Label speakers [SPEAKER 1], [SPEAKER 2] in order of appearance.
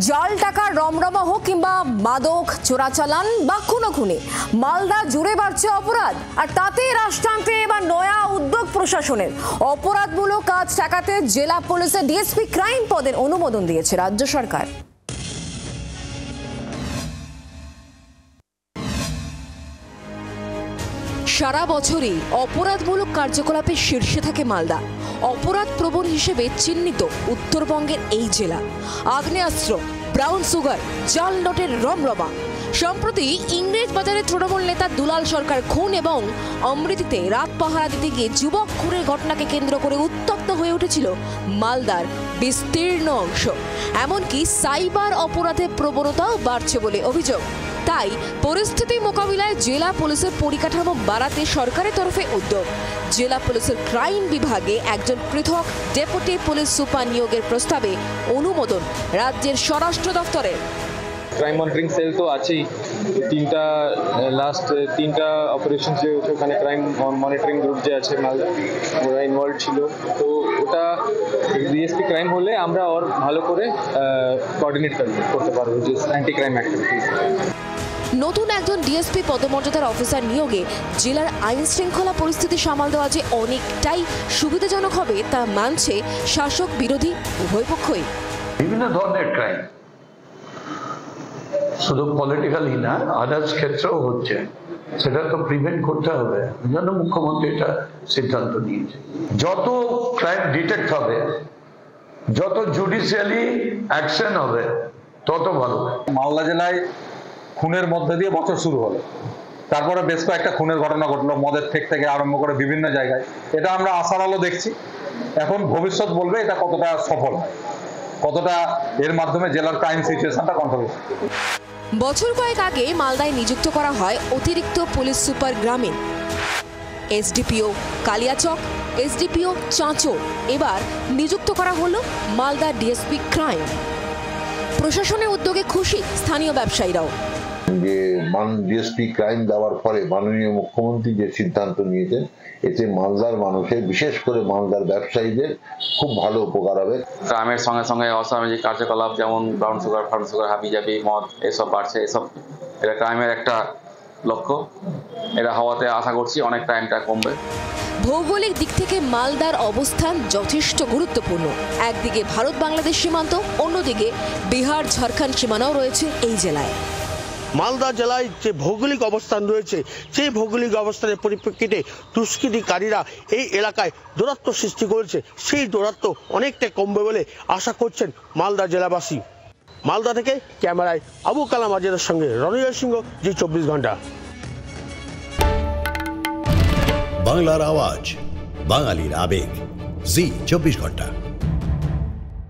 [SPEAKER 1] জাল টাকা রমরমা হোক কিংবা মাদক চোরাচালান বা খুনোখুনি, মালদা জুড়ে বাড়ছে অপরাধ। আর তাতে রাষ্ট্রান্তে এবার নয়া উদ্যোগ প্রশাসনের। অপরাধমূলক কাজ ঠেকাতে জেলা পুলিশের ডিএসপি ক্রাইম পদের অনুমোদন দিয়েছে রাজ্য সরকার। সারা বছরই অপরাধমূলক কার্যকলাপে শীর্ষে থাকে মালদা। অপরাধ প্রবণ হিসেবে চিহ্নিত উত্তরবঙ্গের এই জেলা। আগ্নেয়াস্ত্র, ব্রাউন সুগার, জাল নোটের রমরমা। সম্প্রতি ইংরেজ বাজারে তৃণমূল নেতা দুলাল সরকার খুন এবং অমৃতিতে রাত পাহারা দিতে গিয়ে যুবক খুনের ঘটনাকে কেন্দ্র করে উত্তপ্ত হয়ে উঠেছিল মালদার বিস্তীর্ণ অংশ। এমনকি সাইবার অপরাধের প্রবণতাও বাড়ছে বলে অভিযোগ। তাই পরিস্থিতি মোকাবিলায় জেলা পুলিশের পরিকাঠামো বাড়াতে সরকারের তরফে উদ্যোগ। জেলা পুলিশের ক্রাইম বিভাগে একজন পৃথক ডেপুটি পুলিশ সুপার নিয়োগের প্রস্তাবে অনুমোদন রাজ্যের স্বরাষ্ট্র দফতরের।
[SPEAKER 2] ক্রাইম মনিটরিং সেল তো আছেই, তিনটা অপারেশন যে ওখানে ক্রাইম মনিটরিং গ্রুপ যে আছে ওরা ইনভলভ ছিল। তো ওটা ডিএসপি ক্রাইম হলে আমরা আর ভালো করে কোঅর্ডিনেট করতে পারবো যে অ্যান্টি ক্রাইম অ্যাক্টিভিটিস।
[SPEAKER 1] নতুন একজন ডিএসপি পদমর্যাদার অফিসার নিয়োগে জেলার আইন শৃঙ্খলা পরিস্থিতি সামাল দেওয়া যে অনেকটাই সুবিধাজনক হবে তা মানছে শাসক বিরোধী উভয় পক্ষই।
[SPEAKER 3] বিভিন্ন ধরনের ক্রাইম, শুধু পলিটিক্যালি না, আদার্স ক্ষেত্রেও হচ্ছে, সেটা তো প্রিভেন্ট করতে হবে। এই জন্য মুখ্যমন্ত্রী এটা সিদ্ধান্ত নিয়েছে। যত ক্রাইম ডিটেক্ট হবে, যত জুডিশিয়ালি অ্যাকশন হবে, তত ভালো।
[SPEAKER 4] মালদা জেলায় খুনের মধ্যে দিয়ে বছর শুরু হলো, তারপরে বেশ কয়েকটা খুনের ঘটনা ঘটলো, মদের ঠেক থেকে আরম্ভ করে বিভিন্ন জায়গায়। এটা আমরা আশার আলো দেখছি। এখন ভবিষ্যৎ বলবে এটা কতটা সফল হয়, কতটা এর মাধ্যমে জেলার ক্রাইম সিচুয়েশনটা কন্ট্রোল হয়।
[SPEAKER 1] বছর কয়েক আগে মালদায় নিযুক্ত করা হয় অতিরিক্ত পুলিশ সুপার গ্রামীণ, এসডিপিও কালিয়াচক, এসডিপিও চাঁচো। এবার নিযুক্ত করা হলো মালদা ডিএসপি ক্রাইম। প্রশাসনের উদ্যোগে খুশি স্থানীয় ব্যবসায়ীরাও।
[SPEAKER 5] যে ডিএসপি ক্রাইম দেওয়ার পরে মাননীয় মুখ্যমন্ত্রী যে সিদ্ধান্ত নিয়েছেন, এতে মালদার মানুষের, বিশেষ করে মালদার ব্যবসায়ীদের খুব ভালো উপকার হবে।
[SPEAKER 6] ক্রাইমের সঙ্গে সঙ্গে অসামাজিক কার্যকলাপ যেমন ব্রাউন সুগার, ফার্ম সুগার, হাবিজাবি, মদ এসব বাড়ছে। এসব এটা ক্রাইমের একটা লক্ষ্য। এটা হওয়াতে আশা করছি অনেক ক্রাইমটা কমবে।
[SPEAKER 1] ভৌগোলিক দিক থেকে মালদার অবস্থান যথেষ্ট গুরুত্বপূর্ণ। একদিকে ভারত বাংলাদেশ সীমান্ত, অন্যদিকে বিহার ঝাড়খণ্ড সীমানাও রয়েছে এই জেলায়।
[SPEAKER 7] মালদা জেলায় যে ভৌগোলিক অবস্থান রয়েছে, সেই ভৌগোলিক অবস্থানের পরিপ্রেক্ষিতে দুষ্কৃতিকারীরা এই এলাকায় দৌরাত্ম সৃষ্টি করেছে। সেই দৌরাত্ম অনেকটা কমবে বলে আশা করছেন মালদা জেলাবাসী। মালদা থেকে ক্যামেরায় আবু কালাম আজাদের সঙ্গে রণজয় সিংহ, জি 24 ঘন্টা।
[SPEAKER 8] বাংলার আওয়াজ, বাঙালির আবেগ, জি 24 ঘন্টা।